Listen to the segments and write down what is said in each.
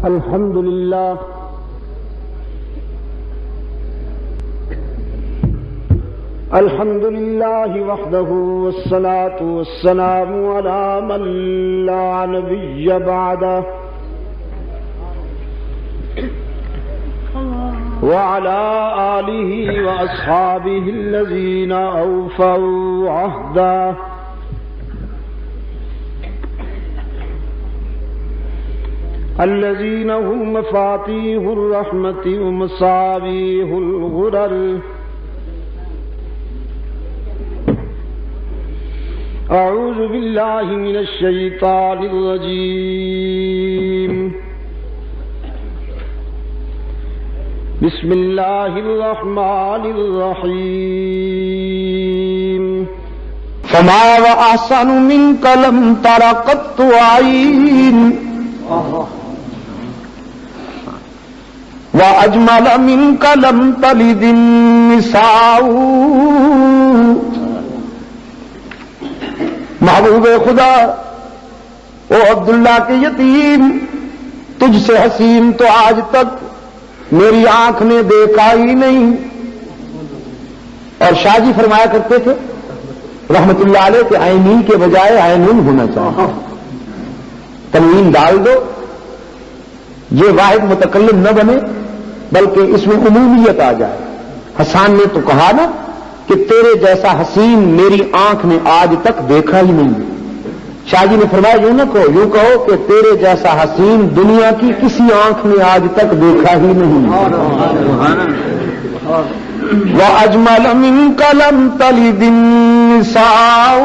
الحمد لله الحمد لله وحده والصلاة والسلام على من لا نبي بعده وعلى آله وأصحابه الذين أوفوا عهده الذين هم مفاتيح الرحمة ومصابيح الغرر أعوذ بالله من الشيطان الرجيم بسم الله الرحمن الرحيم فما وأحسن منك لم تر قط عين وأجمل منك لم تلد النساء. محبوب خدا او عبداللہ کے یتیم، تجھ سے حسین تو آج تک میری آنکھ نے دیکھا ہی نہیں. اور شاہ جی فرمایا کرتے تھے رحمت اللہ علیہ کہ عینی کے بجائے عینون ہونا چاہیے، تنوین ڈال دو، یہ واحد متکلم نہ بنے بلکہ اس میں عمومیت آ جائے. حسان نے تو کہا نا کہ تیرے جیسا حسین میری آنکھ نے آج تک دیکھا ہی نہیں. شاہ جی نے فرمایا یوں نہ کہو، یوں کہو کہ تیرے جیسا حسین دنیا کی کسی آنکھ نے آج تک دیکھا ہی نہیں. وَأَجْمَلَ مِنْكَ لَمْ تَلِدِ النِّسَاءُ،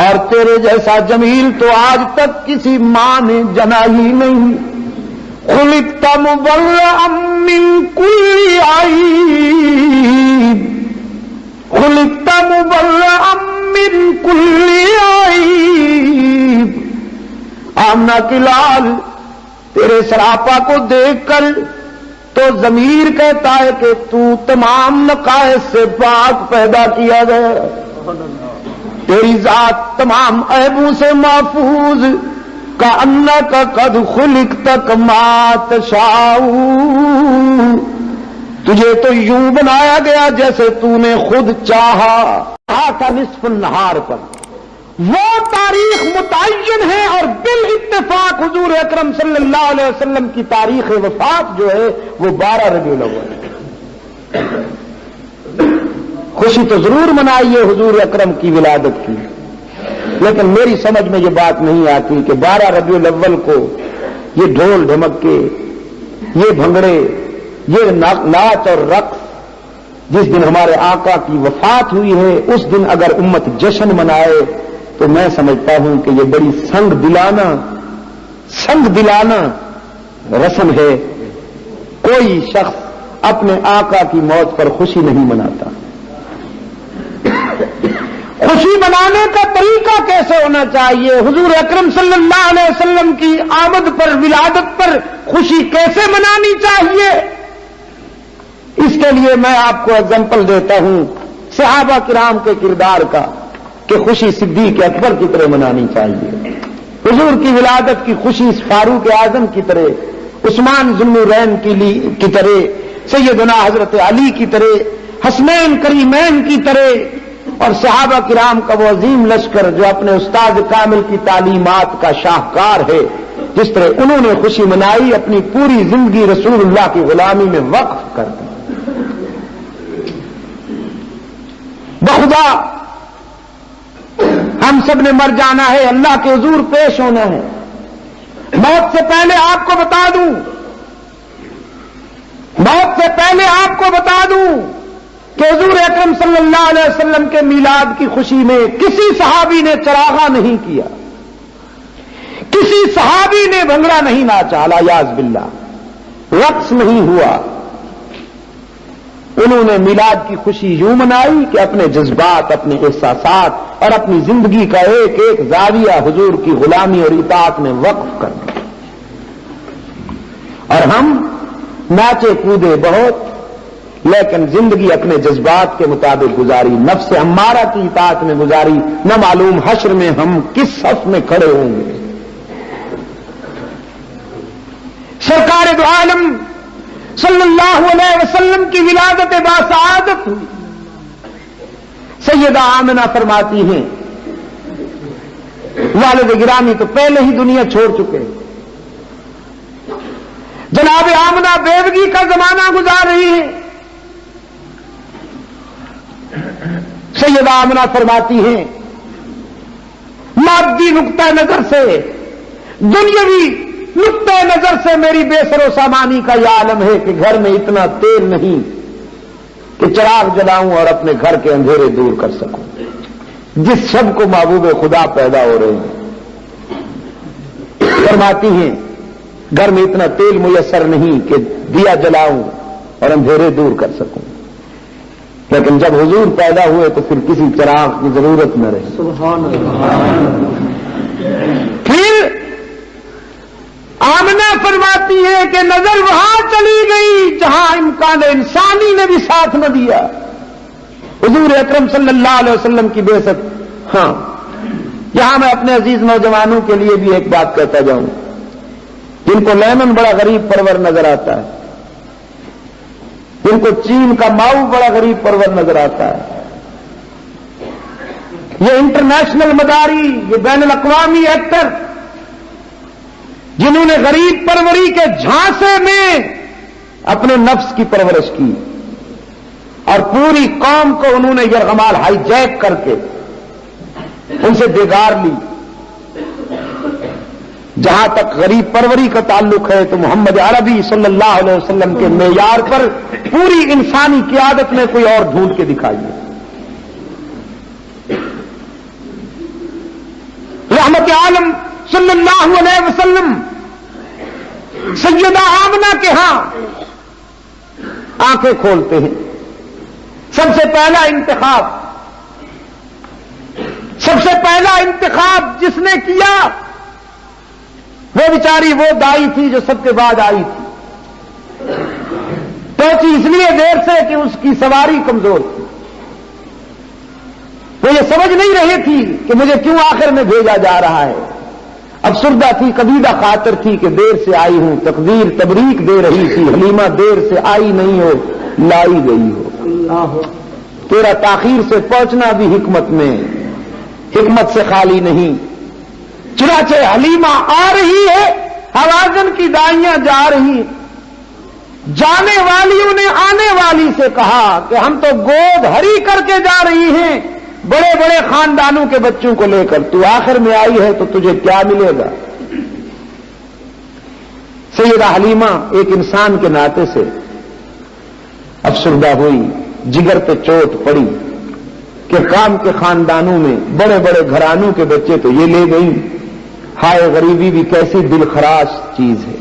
اور تیرے جیسا جمیل تو آج تک کسی ماں نے جنا ہی نہیں. خلقت مبرأ من كل عیب، خلقت مبرأ من كل عیب. آمنہ کی لال تیرے سراپا کو دیکھ کر تو ضمیر کہتا ہے کہ تو تمام نقائص سے پاک پیدا کیا گیا، تیری ذات تمام عیبوں سے محفوظ. کأنک قد خلقت کما تشاء، تجھے تو یوں بنایا گیا جیسے تو نے خود چاہا. تھا نصف النہار پر وہ تاریخ متعین ہے، اور بالاتفاق حضور اکرم صلی اللہ علیہ وسلم کی تاریخ وفات جو ہے وہ 12 ربیع الاول ہے. خوشی تو ضرور منائیے حضور اکرم کی ولادت کی، لیکن میری سمجھ میں یہ بات نہیں آتی کہ 12 ربیع الاول کو یہ ڈھول ڈھمکے، یہ بھنگڑے، یہ ناچ اور رقص، جس دن ہمارے آقا کی وفات ہوئی ہے اس دن اگر امت جشن منائے تو میں سمجھتا ہوں کہ یہ بڑی سنگ دلانا رسم ہے. کوئی شخص اپنے آقا کی موت پر خوشی نہیں مناتا. خوشی منانے کا طریقہ کیسے ہونا چاہیے؟ حضور اکرم صلی اللہ علیہ وسلم کی آمد پر، ولادت پر خوشی کیسے منانی چاہیے؟ اس کے لیے میں آپ کو اگزامپل دیتا ہوں صحابہ کرام کے کردار کا کہ خوشی صدیق اکبر کی طرح منانی چاہیے، حضور کی ولادت کی خوشی فاروق اعظم کی طرح، عثمان ذو النورین کی طرح، سیدنا حضرت علی کی طرح، حسنین کریمین کی طرح، اور صحابہ کرام کا وہ عظیم لشکر جو اپنے استاد کامل کی تعلیمات کا شاہکار ہے، جس طرح انہوں نے خوشی منائی، اپنی پوری زندگی رسول اللہ کی غلامی میں وقف کر دی. بخدا ہم سب نے مر جانا ہے، اللہ کے حضور پیش ہونا ہے. موت سے پہلے آپ کو بتا دوں کہ حضور اکرم صلی اللہ علیہ وسلم کے میلاد کی خوشی میں کسی صحابی نے چراغا نہیں کیا، کسی صحابی نے بھنگڑا نہیں ناچا، الیاذ باللہ، رقص نہیں ہوا. انہوں نے میلاد کی خوشی یوں منائی کہ اپنے جذبات، اپنے احساسات اور اپنی زندگی کا ایک ایک زاویہ حضور کی غلامی اور اطاعت میں وقف کر دیا. اور ہم ناچے کودے بہت، لیکن زندگی اپنے جذبات کے مطابق گزاری، نفس امارہ کی اطاعت میں گزاری. نہ معلوم حشر میں ہم کس صف میں کھڑے ہوں گے. سید عالم صلی اللہ علیہ وسلم کی ولادت باسعادت ہوئی. سیدہ آمنہ فرماتی ہیں والد گرامی تو پہلے ہی دنیا چھوڑ چکے. جناب آمنہ بیوگی کا زمانہ گزار رہی ہے. سیدہ آمنہ فرماتی ہیں مادی نقطہ نظر سے، دنیاوی نقطہ نظر سے میری بے سر و سامانی کا یہ عالم ہے کہ گھر میں اتنا تیل نہیں کہ چراغ جلاؤں اور اپنے گھر کے اندھیرے دور کر سکوں. جس شب کو محبوب خدا پیدا ہو رہے ہیں فرماتی ہیں گھر میں اتنا تیل میسر نہیں کہ دیا جلاؤں اور اندھیرے دور کر سکوں. لیکن جب حضور پیدا ہوئے تو پھر کسی چراغ کی ضرورت نہ رہی. سبحان اللہ. پھر آمنہ فرماتی ہے کہ نظر وہاں چلی گئی جہاں امکان انسانی نے بھی ساتھ نہ دیا. حضور اکرم صلی اللہ علیہ وسلم کی بعثت. ہاں، یہاں میں اپنے عزیز نوجوانوں کے لیے بھی ایک بات کہتا جاؤں. جن کو لیمن بڑا غریب پرور نظر آتا ہے، جن کو چین کا ماؤ بڑا غریب پرور نظر آتا ہے، یہ انٹرنیشنل مداری، یہ بین الاقوامی ایکٹر جنہوں نے غریب پروری کے جھانسے میں اپنے نفس کی پرورش کی اور پوری قوم کو انہوں نے یرغمال ہائی جیک کر کے ان سے بگاڑ لی. جہاں تک غریب پروری کا تعلق ہے تو محمد عربی صلی اللہ علیہ وسلم کے معیار پر پوری انسانی قیادت میں کوئی اور ڈھونڈ کے دکھائیے. رحمت عالم صلی اللہ علیہ وسلم سیدہ آمنہ کے ہاں آنکھیں کھولتے ہیں. سب سے پہلا انتخاب جس نے کیا وہ بیچاری وہ دائی تھی جو سب کے بعد آئی تھی. پہنچی اس لیے دیر سے کہ اس کی سواری کمزور تھی. وہ یہ سمجھ نہیں رہی تھی کہ مجھے کیوں آخر میں بھیجا جا رہا ہے. افسردہ تھی، کبیدہ خاطر تھی کہ دیر سے آئی ہوں. تقدیر تبریک دے رہی تھی، حلیمہ دیر سے آئی نہیں ہو لائی گئی ہو. تیرا تاخیر سے پہنچنا بھی حکمت میں، حکمت سے خالی نہیں. چنانچہ حلیمہ آ رہی ہے، حوازن کی دائیاں جا رہی. جانے والیوں نے آنے والی سے کہا کہ ہم تو گود ہری کر کے جا رہی ہیں بڑے بڑے خاندانوں کے بچوں کو لے کر، تو آخر میں آئی ہے تو تجھے کیا ملے گا. سیدہ حلیمہ ایک انسان کے ناطے سے افسردہ ہوئی، جگر پہ چوٹ پڑی کہ کام کے خاندانوں میں بڑے بڑے گھرانوں کے بچے تو یہ لے گئی. ہائے غریبی بھی کیسی دل خراش چیز ہے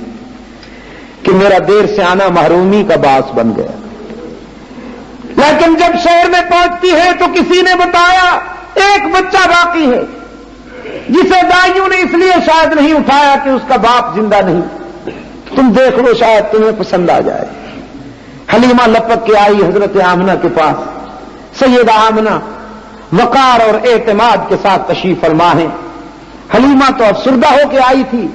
کہ میرا دیر سے آنا محرومی کا باعث بن گیا. لیکن جب شہر میں پہنچتی ہے تو کسی نے بتایا ایک بچہ باقی ہے جسے دائیوں نے اس لیے شاید نہیں اٹھایا کہ اس کا باپ زندہ نہیں. تم دیکھ لو شاید تمہیں پسند آ جائے. حلیمہ لپک کے آئی حضرت آمنہ کے پاس. سیدہ آمنہ وقار اور اعتماد کے ساتھ تشریف فرما ہے. حلیمہ تو افسردہ ہو کے آئی تھی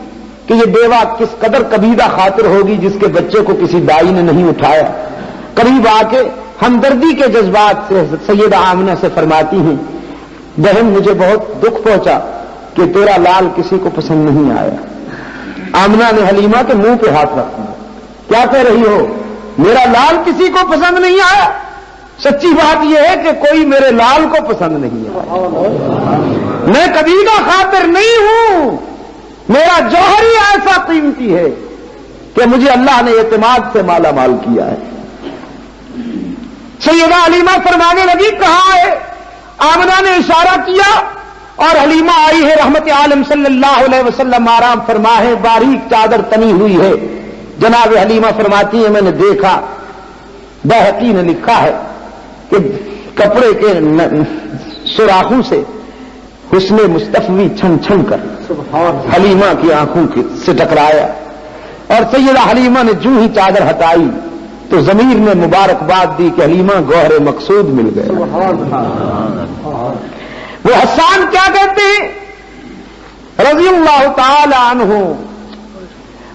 کہ یہ بیوہ کس قدر کبیدہ خاطر ہوگی جس کے بچے کو کسی دائی نے نہیں اٹھایا. قریب آ کے ہمدردی کے جذبات سے سیدہ آمنہ سے فرماتی ہیں بہن مجھے بہت دکھ پہنچا کہ تیرا لال کسی کو پسند نہیں آیا. آمنہ نے حلیمہ کے منہ پہ ہاتھ رکھ دیا. کیا کہہ رہی ہو؟ میرا لال کسی کو پسند نہیں آیا؟ سچی بات یہ ہے کہ کوئی میرے لال کو پسند نہیں آیا. میں کبیدہ خاطر نہیں ہوں. میرا جوہر ہی ایسا قیمتی ہے کہ مجھے اللہ نے اعتماد سے مالا مال کیا ہے. سیدہ حلیمہ فرمانے لگی کہاں ہے؟ آمنہ نے اشارہ کیا اور حلیمہ آئی ہے. رحمت عالم صلی اللہ علیہ وسلم آرام فرما ہے، باریک چادر تنی ہوئی ہے. جناب حلیمہ فرماتی ہے میں نے دیکھا، بیہقی نے لکھا ہے کہ کپڑے کے سوراخوں سے حسن مصطفی چھن چھن کر حلیمہ کی آنکھوں سے ٹکرایا اور سیدہ حلیمہ نے جو ہی چادر ہٹائی تو ضمیر نے مبارکباد دی کہ حلیمہ گوہر مقصود مل گئے. وہ حسان کیا کہتے ہیں رضی اللہ تعالی عنہ،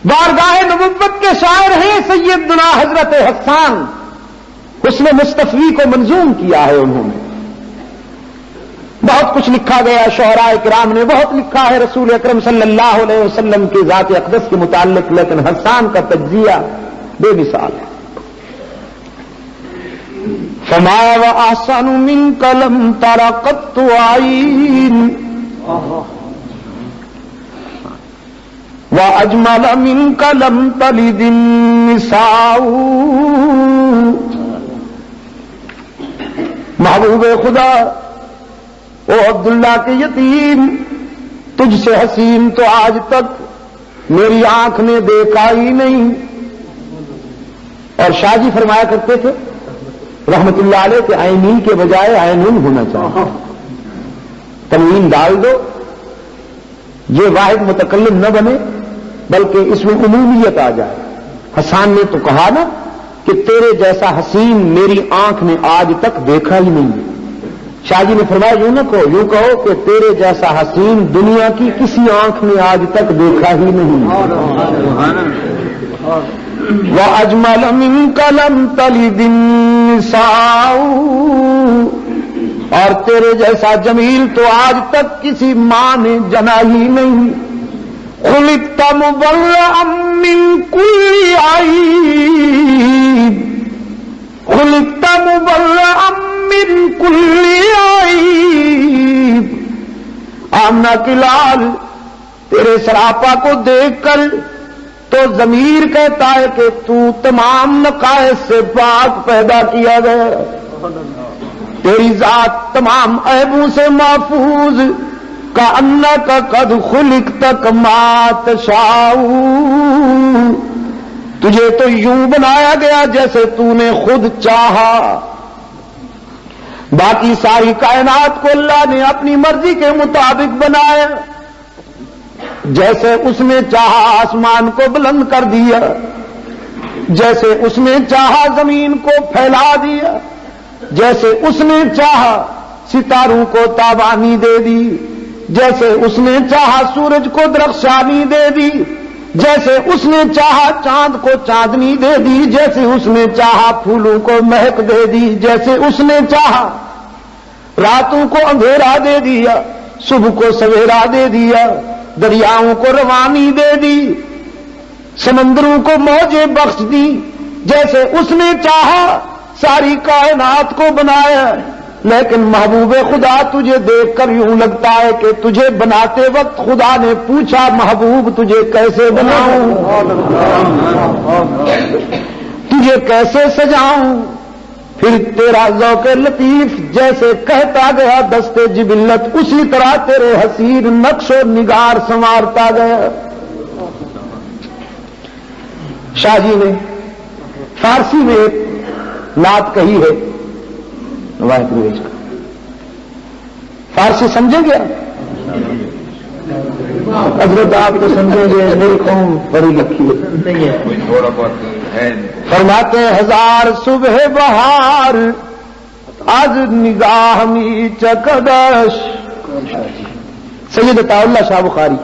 بارگاہ نبوت کے شاعر ہیں سیدنا حضرت حسان، حسن مصطفی کو منظوم کیا ہے انہوں نے. بہت کچھ لکھا گیا، شعراء کرام نے بہت لکھا ہے رسول اکرم صلی اللہ علیہ وسلم کی ذات اقدس کے متعلق، لیکن حسان کا تجزیہ بے مثال ہے. فما واحسن منک لم تر قط عین واجمل منک لم تلد النساء. محبوب خدا، او عبداللہ کے یتیم، تجھ سے حسین تو آج تک میری آنکھ نے دیکھا ہی نہیں. اور شاہ جی فرمایا کرتے تھے رحمت اللہ علیہ کہ عینی کے بجائے عینون ہونا چاہیے، تنوین ڈال دو، یہ واحد متکلم نہ بنے بلکہ اس میں عمومیت آ جائے. حسان نے تو کہا نا کہ تیرے جیسا حسین میری آنکھ نے آج تک دیکھا ہی نہیں. شاہ جی نے فرمایا یوں نہ کہو، یوں کہو کہ تیرے جیسا حسین دنیا کی کسی آنکھ نے آج تک دیکھا ہی نہیں. وَأَجْمَلَ مِنْكَ لَمْ تَلِدِ النِّسَاءُ، اور تیرے جیسا جمیل تو آج تک کسی ماں نے جنا ہی نہیں. خُلِقْتَ مُبَرَّأً مِّن كُلِّ عَيْبٍ، خُلِقْتَ مُبَرَّأً مِّن كُلِّ عَيْبٍ. آمنہ کی لال تیرے سراپا کو دیکھ کر تو ضمیر کہتا ہے کہ تو تمام نقائص سے پاک پیدا کیا گیا، تیری ذات تمام عیبوں سے محفوظ. کأنک قد خلقت کما تشاء، تجھے تو یوں بنایا گیا جیسے تو نے خود چاہا. باقی ساری کائنات کو اللہ نے اپنی مرضی کے مطابق بنایا. جیسے اس نے چاہا آسمان کو بلند کر دیا، جیسے اس نے چاہا زمین کو پھیلا دیا، جیسے اس نے چاہا ستاروں کو تابانی دے دی، جیسے اس نے چاہا سورج کو درخشانی دے دی، جیسے اس نے چاہا چاند کو چاندنی دے دی، جیسے اس نے چاہا پھولوں کو مہک دے دی، جیسے اس نے چاہا راتوں کو اندھیرا دے دیا، صبح کو سویرا دے دیا، دریاؤں کو روانی دے دی، سمندروں کو موجیں بخش دی. جیسے اس نے چاہا ساری کائنات کو بنایا. لیکن محبوب خدا تجھے دیکھ کر یوں لگتا ہے کہ تجھے بناتے وقت خدا نے پوچھا محبوب تجھے کیسے بناؤں، تجھے کیسے سجاؤں. پھر تیرا ذوق لطیف جیسے کہتا گیا دستے جبلت، اسی طرح تیرے حسین نقش و نگار سنوارتا گیا. شاہ جی نے فارسی میں ایک نعت کہی ہے روایت رویش کا، فارسی سمجھیں گے حضرت آپ تو سمجھیں گے، میری قوم پڑھی لکھی ہے. فرماتے ہزار صبح بہار از نگاہ می چکدش. سید عطا اللہ شاہ بخاری،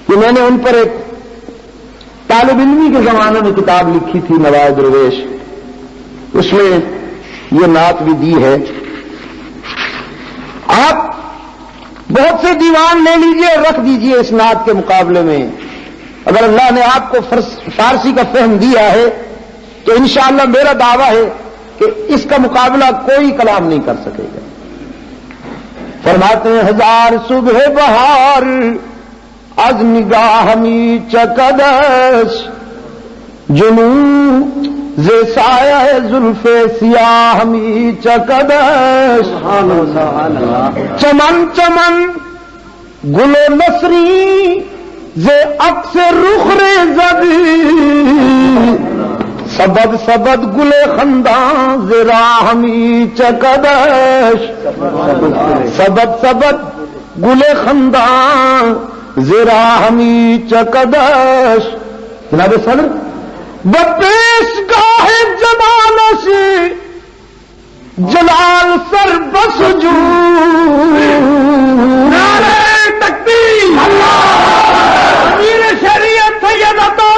کہ میں نے ان پر ایک طالب علمی کے زمانے میں کتاب لکھی تھی نوائد رویش، اس میں یہ نعت بھی دی ہے. آپ بہت سے دیوان لے لیجئے اور رکھ دیجئے اس نعت کے مقابلے میں. اگر اللہ نے آپ کو فارسی کا فہم دیا ہے تو انشاءاللہ میرا دعویٰ ہے کہ اس کا مقابلہ کوئی کلام نہیں کر سکے گا. فرماتے ہیں ہزار صبح بہار از نگاہ می چکدش، جنوں ز سایہ زلف سیاہ می چکدش. چمن چمن گل و نسری ز عکس رخ ریزد، سبد سبد گل خندان ز راہ می چکدش. سبد سبد گل خندان ز راہ می چکدش. جناب صدر بپیش گاہ جمالش جلال سر بسجو. نعرہ تکبیر، امیر شریعت سید عطا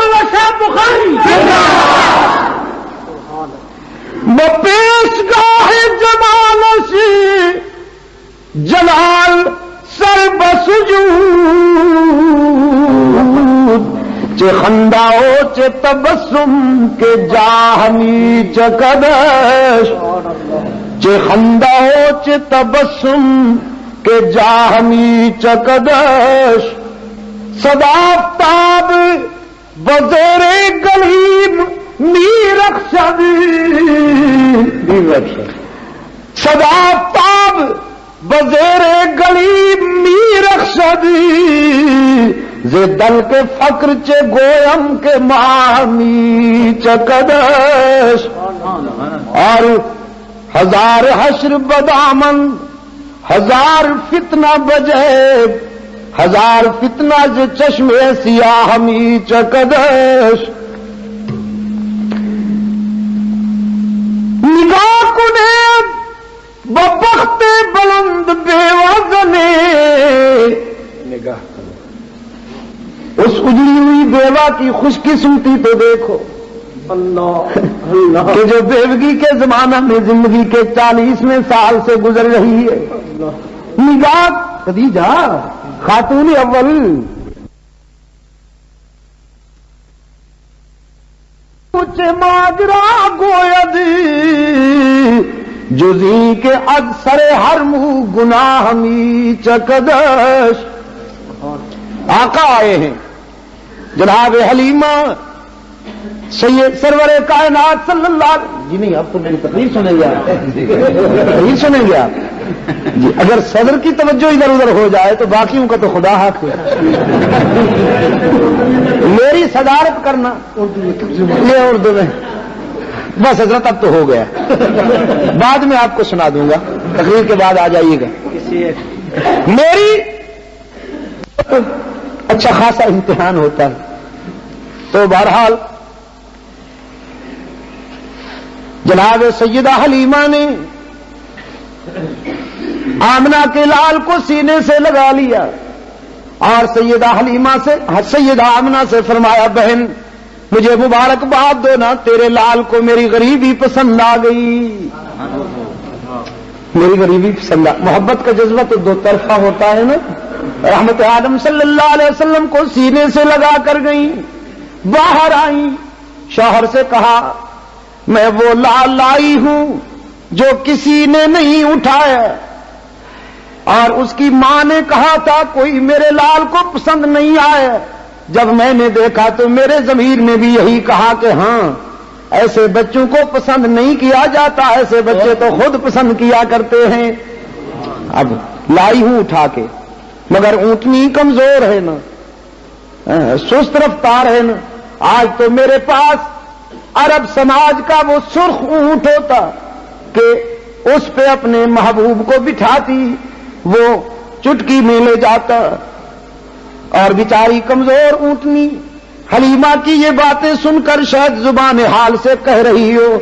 خنداؤ چ تبسم کے جاہمی چکدش چ خنداؤ چ تبسم کے جاہمی چکدش صدافتاب بزیر گلیم میرخشد صدافتاب بزیر گلیم میرخشد زے دل کے فقر چے گویم کے ماہمی چکدش اور ہزار حشر بدامن ہزار فتنہ بجے ہزار فتنہ ز چشم سیاہ می چکدش نگاہ کنے ببخت بلند بے وزنے نگاہ اس اجڑی ہوئی بیوہ کی خوش قسمتی تو دیکھو اللہ کہ جو بیوگی کے زمانہ میں زندگی کے 40ویں سال سے گزر رہی ہے. نگاہ خدیجہ خاتون اول کچھ ماجرا گوید جزی کے اکثر ہر منہ گناہ می چکدش. آقا آئے ہیں جناب حلیمہ سید سرور کائنات صلی اللہ علیہ جی نہیں اب تو میری تقریر سنیں گے آپ تقریر سنیں گے آپ جی. اگر صدر کی توجہ ادھر ادھر ہو جائے تو باقیوں کا تو خدا حق ہے. میری صدارت کرنا یہ اردو میں بس حضرت اب تو ہو گیا. بعد میں آپ کو سنا دوں گا تقریر کے بعد آ جائیے گا. میری اچھا خاصا امتحان ہوتا ہے تو بہرحال جناب سیدہ حلیمہ نے آمنہ کے لال کو سینے سے لگا لیا اور سیدہ حلیمہ سے سیدہ آمنہ سے فرمایا بہن مجھے مبارکباد دو نا تیرے لال کو میری غریبی پسند آ گئی. میری غریبی پسند آ. محبت کا جذبہ تو دو طرفہ ہوتا ہے نا. رحمت عالم صلی اللہ علیہ وسلم کو سینے سے لگا کر گئی. باہر آئی شوہر سے کہا میں وہ لال لائی ہوں جو کسی نے نہیں اٹھایا اور اس کی ماں نے کہا تھا کوئی میرے لال کو پسند نہیں آیا. جب میں نے دیکھا تو میرے ضمیر نے بھی یہی کہا کہ ہاں ایسے بچوں کو پسند نہیں کیا جاتا, ایسے بچے تو خود پسند کیا کرتے ہیں. اب لائی ہوں اٹھا کے مگر اونٹنی کمزور ہے نا, سست رفتار ہے نا. آج تو میرے پاس عرب سماج کا وہ سرخ اونٹ ہوتا کہ اس پہ اپنے محبوب کو بٹھاتی وہ چٹکی میں لے جاتا. اور بیچاری کمزور اونٹنی حلیمہ کی یہ باتیں سن کر شاید زبان حال سے کہہ رہی ہو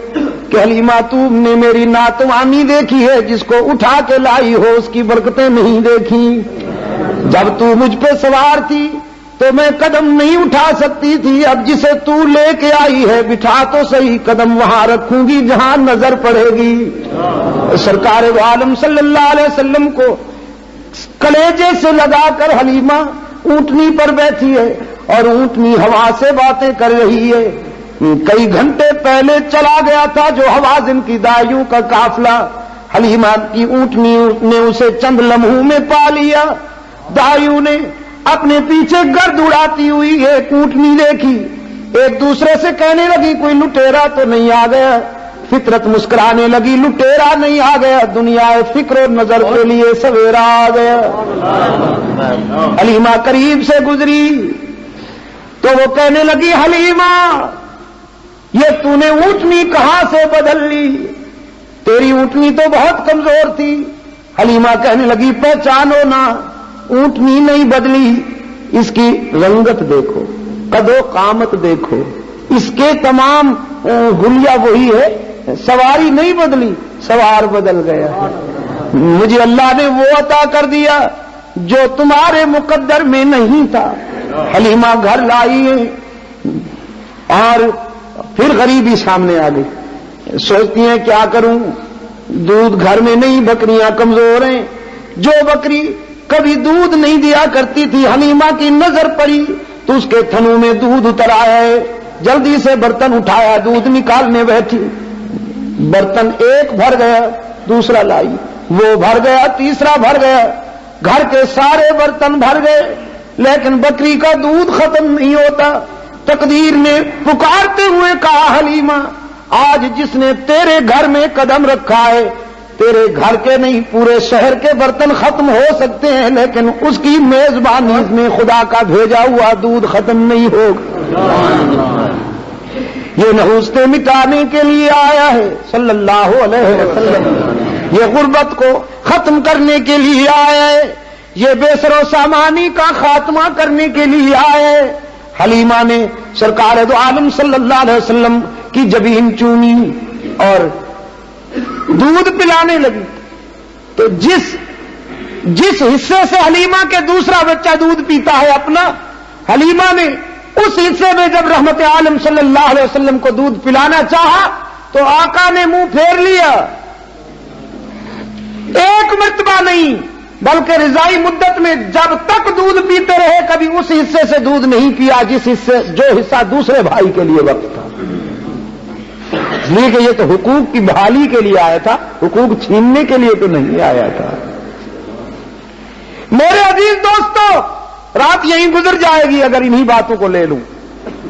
کہ حلیمہ تم نے میری ناتوانی دیکھی ہے, جس کو اٹھا کے لائی ہو اس کی برکتیں نہیں دیکھی. جب تو مجھ پہ سوار تھی تو میں قدم نہیں اٹھا سکتی تھی, اب جسے تو لے کے آئی ہے بٹھا تو صحیح, قدم وہاں رکھوں گی جہاں نظر پڑے گی. سرکار عالم صلی اللہ علیہ وسلم کو کلیجے سے لگا کر حلیمہ اونٹنی پر بیٹھی ہے اور اونٹنی ہوا سے باتیں کر رہی ہے. کئی گھنٹے پہلے چلا گیا تھا جو حوازن کی دائیوں کا قافلہ, حلیمہ کی اونٹنی نے اسے چند لمحوں میں پا لیا. دائیوں نے اپنے پیچھے گرد اڑاتی ہوئی ایک اونٹنی دیکھی, ایک دوسرے سے کہنے لگی کوئی لٹیرا تو نہیں آ گیا. فطرت مسکرانے لگی, لٹیرا نہیں آ گیا, دنیا فکر و نظر کے لیے سویرا آ گیا. حلیمہ قریب سے گزری تو وہ کہنے لگی حلیمہ یہ تو نے اونٹنی کہاں سے بدل لی, تیری اونٹنی تو بہت کمزور تھی. حلیمہ کہنے لگی پہچانو نا, اونٹنی نہیں بدلی, اس کی رنگت دیکھو, قد و قامت دیکھو, اس کے تمام حلیہ وہی ہے, سواری نہیں بدلی, سوار بدل گیا. مجھے اللہ نے وہ عطا کر دیا جو تمہارے مقدر میں نہیں تھا. حلیمہ گھر لائی ہے اور پھر غریبی سامنے آ گئی. سوچتی ہیں کیا کروں, دودھ گھر میں نہیں, بکریاں کمزور ہیں. جو بکری کبھی دودھ نہیں دیا کرتی تھی حلیمہ کی نظر پڑی تو اس کے تھنوں میں دودھ اتر آیا ہے. جلدی سے برتن اٹھایا, دودھ نکالنے بیٹھی. برتن ایک بھر گیا, دوسرا لائی, وہ بھر گیا, تیسرا بھر گیا, گھر کے سارے برتن بھر گئے, لیکن بکری کا دودھ ختم نہیں ہوتا. تقدیر نے پکارتے ہوئے کہا, حلیمہ آج جس نے تیرے گھر میں قدم رکھا ہے, تیرے گھر کے نہیں پورے شہر کے برتن ختم ہو سکتے ہیں, لیکن اس کی میزبانی میں خدا کا بھیجا ہوا دودھ ختم نہیں ہوگا. یہ نحوستیں مٹانے کے لیے آیا ہے صلی اللہ علیہ وسلم. یہ غربت کو ختم کرنے کے لیے آیا ہے, یہ بے سر و سامانی کا خاتمہ کرنے کے لیے آیا ہے. حلیمہ نے سرکار دو عالم صلی اللہ علیہ وسلم کی جبین چومی اور دودھ پلانے لگی. تو جس حصے سے حلیمہ کے دوسرا بچہ دودھ پیتا ہے اپنا, حلیمہ نے اس حصے میں جب رحمت عالم صلی اللہ علیہ وسلم کو دودھ پلانا چاہا تو آقا نے منہ پھیر لیا. ایک مرتبہ نہیں بلکہ رضائی مدت میں جب تک دودھ پیتے رہے کبھی اس حصے سے دودھ نہیں پیا جو حصہ دوسرے بھائی کے لیے وقت تھا. اس لیے کہ یہ تو حقوق کی بحالی کے لیے آیا تھا, حقوق چھیننے کے لیے تو نہیں آیا تھا. میرے عزیز دوستو, رات یہیں گزر جائے گی اگر انہی باتوں کو لے لوں.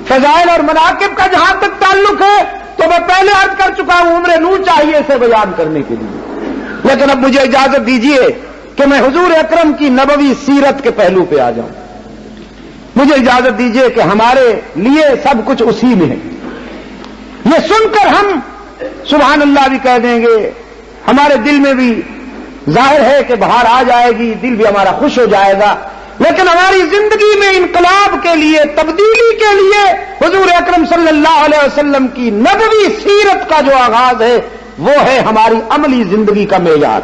فضائل اور مناقب کا جہاں تک تعلق ہے تو میں پہلے عرض کر چکا ہوں, عمر نور چاہیے اسے بیان کرنے کے لیے. لیکن اب مجھے اجازت دیجیے کہ میں حضور اکرم کی نبوی سیرت کے پہلو پہ آ جاؤں. مجھے اجازت دیجیے کہ ہمارے لیے سب کچھ اسی میں ہے. یہ سن کر ہم سبحان اللہ بھی کہہ دیں گے, ہمارے دل میں بھی ظاہر ہے کہ بہار آ جائے گی, دل بھی ہمارا خوش ہو جائے گا. لیکن ہماری زندگی میں انقلاب کے لیے, تبدیلی کے لیے حضور اکرم صلی اللہ علیہ وسلم کی نبوی سیرت کا جو آغاز ہے وہ ہے ہماری عملی زندگی کا معیار.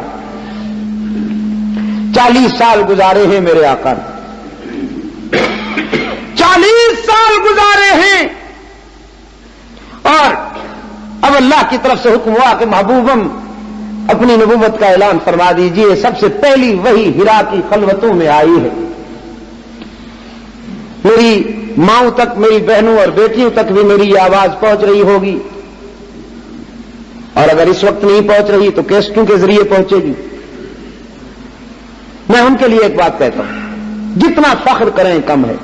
40 سال گزارے ہیں میرے آقا نے, 40 سال گزارے ہیں, اور اب اللہ کی طرف سے حکم ہوا کہ محبوبم اپنی نبوت کا اعلان فرما دیجئے. سب سے پہلی وحی ہرا کی خلوتوں میں آئی ہے. میری ماؤں تک, میری بہنوں اور بیٹیوں تک بھی میری یہ آواز پہنچ رہی ہوگی, اور اگر اس وقت نہیں پہنچ رہی تو کیسٹوں کے ذریعے پہنچے گی. میں ان کے لیے ایک بات کہتا ہوں, جتنا فخر کریں کم ہے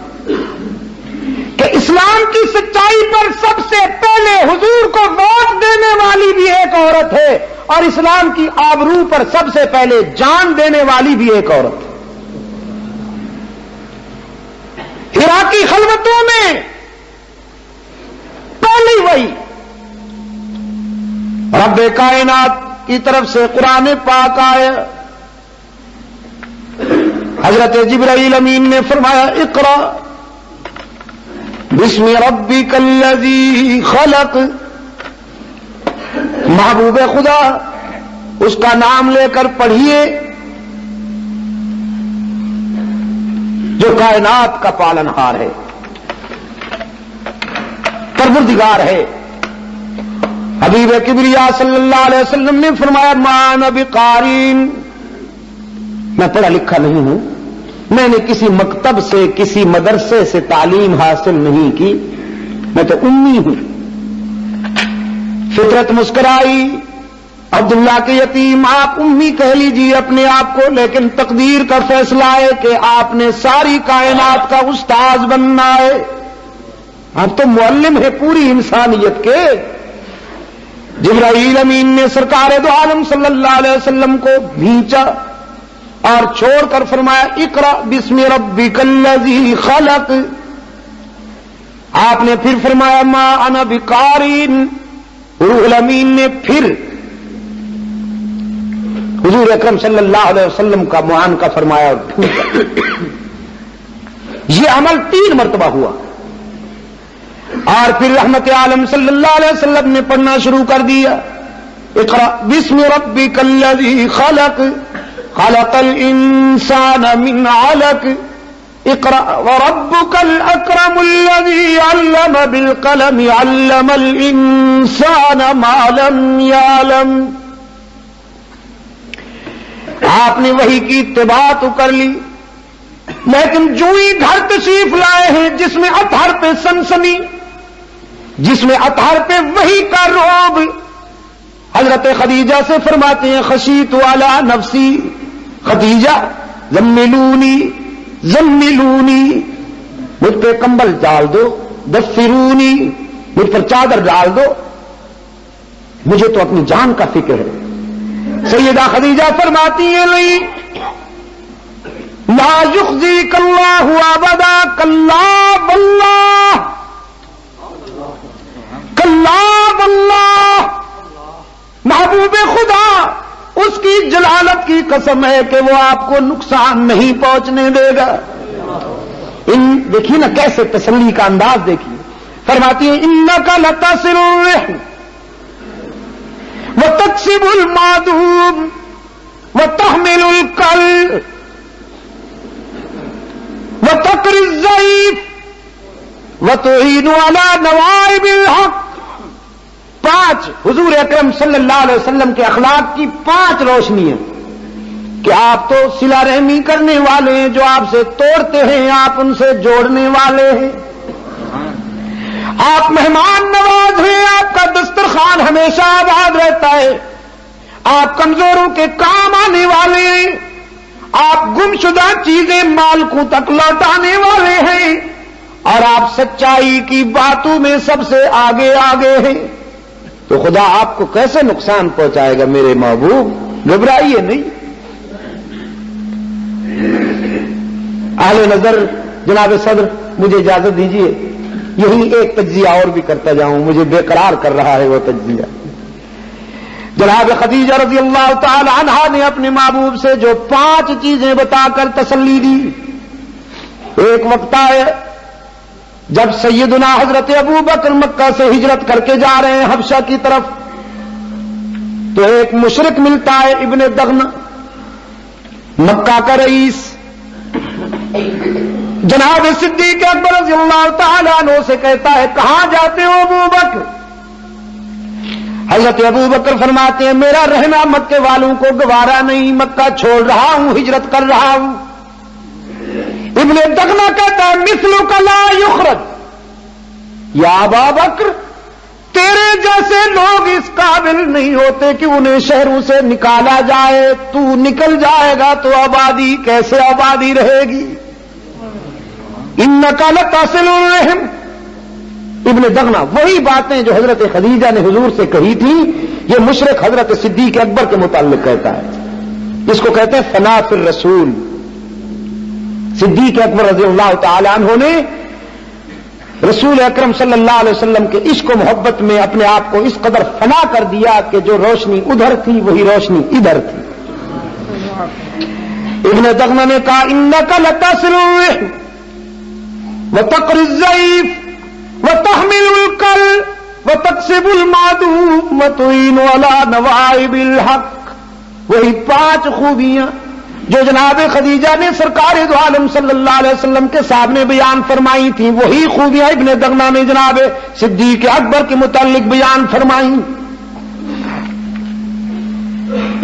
کہ اسلام کی سچائی پر سب سے پہلے حضور کو ووٹ دینے والی بھی ایک عورت ہے, اور اسلام کی آبرو پر سب سے پہلے جان دینے والی بھی ایک عورت ہے. ہرا کی خلوتوں میں پہلی وحی رب کائنات کی طرف سے قرآن پاک آیا. حضرت جبرائیل امین نے فرمایا, اقرا بسم ربک الذی خلق. محبوب خدا اس کا نام لے کر پڑھیے جو کائنات کا پالنہار ہے, پروردگار ہے. حبیب کبریا صلی اللہ علیہ وسلم نے فرمایا, ما انا بقارین, میں پڑھا لکھا نہیں ہوں, میں نے کسی مکتب سے کسی مدرسے سے تعلیم حاصل نہیں کی, میں تو امی ہوں. فطرت مسکرائی, عبداللہ کے یتیم آپ امی کہہ لیجیے اپنے آپ کو, لیکن تقدیر کا فیصلہ ہے کہ آپ نے ساری کائنات کا استاذ بننا ہے. آپ تو معلم ہے پوری انسانیت کے. جبرائیل امین نے سرکار دو عالم صلی اللہ علیہ وسلم کو بھینچا اور چھوڑ کر فرمایا, اقرا بسم ربک الذی خلق. آپ نے پھر فرمایا, ما انا بقارین. روح الامین نے پھر حضور اکرم صلی اللہ علیہ وسلم کا معانقہ فرمایا اور یہ عمل 3 مرتبہ ہوا. اور پھر رحمت عالم صلی اللہ علیہ وسلم نے پڑھنا شروع کر دیا, اقرا بسم ربک الذی خلق خلق الانسان من علق اقرا وربک الاکرم الذی علم بالقلم علم الانسان ما لم یعلم. آپ نے وحی کی اتباع تو کر لی, لیکن جو ہی گھر تشریف لائے ہیں جس میں اطہر پہ سنسنی، جس میں اطہر پہ وحی کا رعب، حضرت خدیجہ سے فرماتے ہیں خشیت علی نفسی، خدیجہ زملونی زملونی، مجھ پہ کمبل ڈال دو، دفرونی، مجھ پر چادر ڈال دو، مجھے تو اپنی جان کا فکر ہے۔ سیدہ خدیجہ فرماتی ہیں نہیں، لا یخزیک اللہ ابدا، کلا واللہ کلا واللہ، محبوب خدا اس کی جلالت کی قسم ہے کہ وہ آپ کو نقصان نہیں پہنچنے دے گا۔ دیکھیے نا کیسے تسلی کا انداز دیکھیے، فرماتی ہیں انک لتصل الرحم وتکسب المعدوم وتحمل الکل وتقری الضعیف وتعین علی نوائب الحق۔ 5 حضور اکرم صلی اللہ علیہ وسلم کے اخلاق کی 5 روشنیاں کہ آپ تو صلہ رحمی کرنے والے ہیں، جو آپ سے توڑتے ہیں آپ ان سے جوڑنے والے ہیں، آپ مہمان نواز ہیں، آپ کا دسترخوان ہمیشہ آباد رہتا ہے، آپ کمزوروں کے کام آنے والے ہیں، آپ گمشدہ چیزیں مالکوں تک لوٹانے والے ہیں، اور آپ سچائی کی باتوں میں سب سے آگے آگے ہیں۔ تو خدا آپ کو کیسے نقصان پہنچائے گا میرے محبوب، گھبرائیے نہیں۔ اہل نظر جناب صدر مجھے اجازت دیجیے، یہی ایک تجزیہ اور بھی کرتا جاؤں، مجھے بے قرار کر رہا ہے وہ تجزیہ۔ جناب خدیجہ رضی اللہ تعالی عنہا نے اپنے محبوب سے جو 5 چیزیں بتا کر تسلی دی، ایک وقت آئے جب سیدنا حضرت ابو بکر مکہ سے ہجرت کر کے جا رہے ہیں حبشہ کی طرف، تو ایک مشرک ملتا ہے ابن دغنہ، مکہ کا رئیس، جناب صدیق اکبر رضی اللہ تعالیٰ عنہ سے کہتا ہے کہاں جاتے ہو ابو بکر؟ حضرت ابو بکر فرماتے ہیں میرا رہنا مکے والوں کو گوارا نہیں، مکہ چھوڑ رہا ہوں، ہجرت کر رہا ہوں۔ ابن دغنہ کہتا ہے مثلک لا یخرج، یا ابا بکر تیرے جیسے لوگ اس قابل نہیں ہوتے کہ انہیں شہروں سے نکالا جائے، تو نکل جائے گا تو آبادی کیسے آبادی رہے گی؟ انک لتصل الرحم۔ ابن دغنہ وہی باتیں جو حضرت خدیجہ نے حضور سے کہی تھی، یہ مشرک حضرت صدیق اکبر کے متعلق کہتا ہے، اس کو کہتے ہیں فنا فی الرسول۔ صدیق اکبر رضی اللہ تعالی عنہ نے رسول اکرم صلی اللہ علیہ وسلم کے عشق و محبت میں اپنے آپ کو اس قدر فنا کر دیا کہ جو روشنی ادھر تھی وہی روشنی ادھر تھی۔ ابن دغنہ نے کہا انک لتصل الرحم وتقری الضعیف وتحمل الکل وتکسب المعدوم وتعین علی نوائب الحق۔ وہی 5 خوبیاں جو جناب خدیجہ نے سرکار دو عالم صلی اللہ علیہ وسلم کے سامنے بیان فرمائی تھیں، وہی خوبیاں ابن دغنہ نے جناب صدیق اکبر کے متعلق بیان فرمائی۔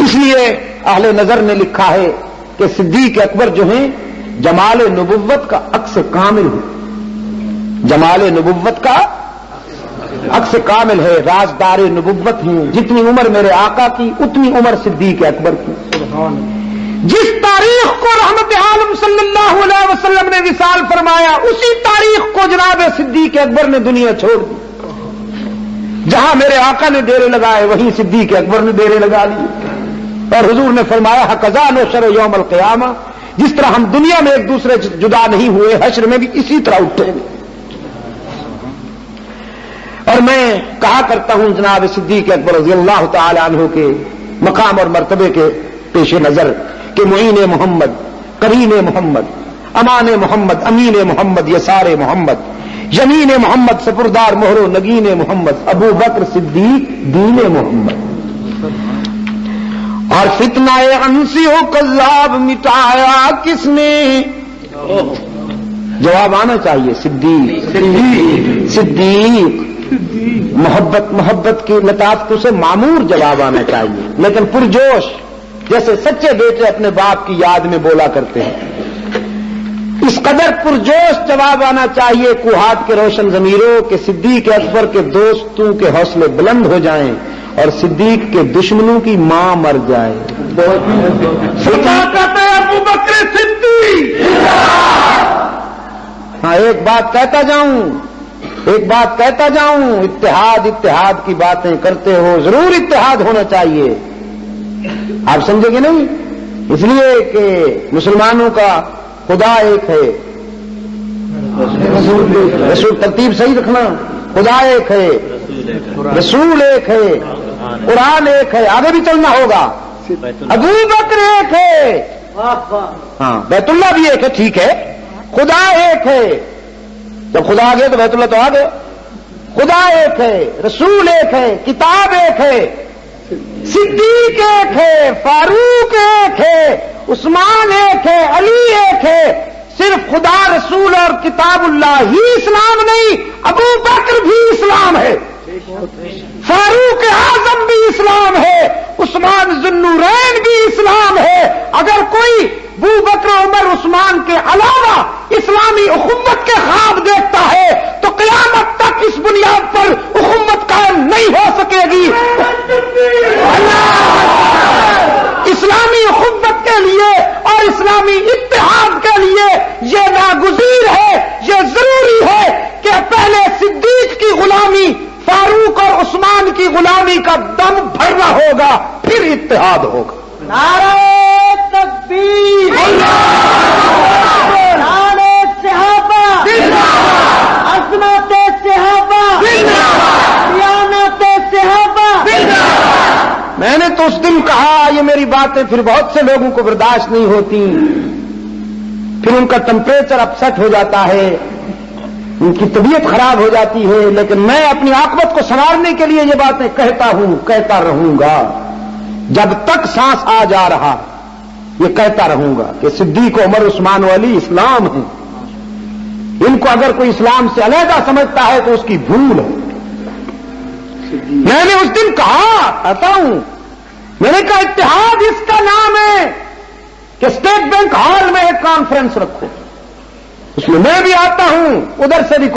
اس لیے اہل نظر نے لکھا ہے کہ صدیق اکبر جو ہیں جمال نبوت کا عکس کامل ہے، جمال نبوت کا عکس کامل ہے، رازدار نبوت ہیں۔ جتنی عمر میرے آقا کی اتنی عمر صدیق اکبر کی۔ جس تاریخ کو رحمت عالم صلی اللہ علیہ وسلم نے وصال فرمایا، اسی تاریخ کو جناب صدیق اکبر نے دنیا چھوڑ دی۔ جہاں میرے آقا نے ڈیرے لگائے وہیں صدیق اکبر نے ڈیرے لگا لیے، اور حضور نے فرمایا حقذا نحشر یوم القیامہ، جس طرح ہم دنیا میں ایک دوسرے سے جدا نہیں ہوئے، حشر میں بھی اسی طرح اٹھیں گے۔ اور میں کہا کرتا ہوں جناب صدیق اکبر رضی اللہ تعالی عنہ کے مقام اور مرتبے کے پیش نظر کہ معین محمد، قرین محمد، امان محمد، امین محمد، یسار محمد، یمین محمد، سپردار مہر و نگین محمد، ابو بکر صدیق دین محمد۔ اور فتنہ انسی و کذاب مٹایا کس نے؟ جواب آنا چاہیے صدیق، صدیق۔ محبت کی لطافت سے معمور جواب آنا چاہیے، لیکن پرجوش، جیسے سچے بیٹے اپنے باپ کی یاد میں بولا کرتے ہیں۔ اس قدر پرجوش جواب آنا چاہیے کوہات کے روشن ضمیروں کہ صدیق اکبر کے دوستوں کے حوصلے بلند ہو جائیں اور صدیق کے دشمنوں کی ماں مر جائے. کہتے ہیں ابو بکر صدیق. ہاں ایک بات کہتا جاؤں اتحاد کی باتیں کرتے ہو, ضرور اتحاد ہونا چاہیے. آپ سمجھیں گے نہیں؟ اس لیے کہ مسلمانوں کا خدا ایک ہے, رسول ترتیب صحیح رکھنا, خدا ایک ہے, رسول ایک ہے, قرآن ایک ہے, آگے بھی چلنا ہوگا. ابو بکر ایک ہے, ہاں بیت اللہ بھی ایک ہے, ٹھیک ہے, خدا ایک ہے. جب خدا آ گئے تو بیت اللہ تو آ گئے. خدا ایک ہے, رسول ایک ہے, کتاب ایک ہے, صدیق ایک ہے, فاروق ایک ہے, عثمان ایک ہے, علی ایک ہے. صرف خدا, رسول اور کتاب اللہ ہی اسلام نہیں, ابو بکر بھی اسلام ہے, فاروق اعظم بھی اسلام ہے, عثمان ذو النورین بھی اسلام ہے. اگر کوئی ابو بکر, عمر, عثمان کے علاوہ اسلامی اخوت کے خواب دیکھتا ہے تو قیامت تک اس بنیاد پر اخوت قائم نہیں ہو سکے گی. اسلامی اخوت کے لیے اور اسلامی اتحاد کے لیے یہ ناگزیر ہے, یہ ضروری ہے کہ پہلے صدیق کی غلامی, فاروق اور عثمان کی غلامی کا دم بھرنا ہوگا, پھر اتحاد ہوگا. نعرہ تکبیر, نعرہ صحابہ, عظمت صحابہ, قیامت صحابہ. میں نے تو اس دن کہا یہ میری باتیں پھر بہت سے لوگوں کو برداشت نہیں ہوتی, پھر ان کا ٹمپریچر اپسیٹ ہو جاتا ہے, ان کی طبیعت خراب ہو جاتی ہے. لیکن میں اپنی عاقبت کو سنوارنے کے لیے یہ باتیں کہتا ہوں, کہتا رہوں گا. جب تک سانس آ جا رہا یہ کہتا رہوں گا کہ صدیق, عمر, عثمان و علی اسلام ہیں. ان کو اگر کوئی اسلام سے علیحدہ سمجھتا ہے تو اس کی بھول ہے. میں نے اس دن کہا, کہتا ہوں, میں نے کہا اتحاد اس کا نام ہے کہ اسٹیٹ بینک ہال میں ایک کانفرنس رکھو, اس میں بھی آتا ہوں, ادھر سے بھی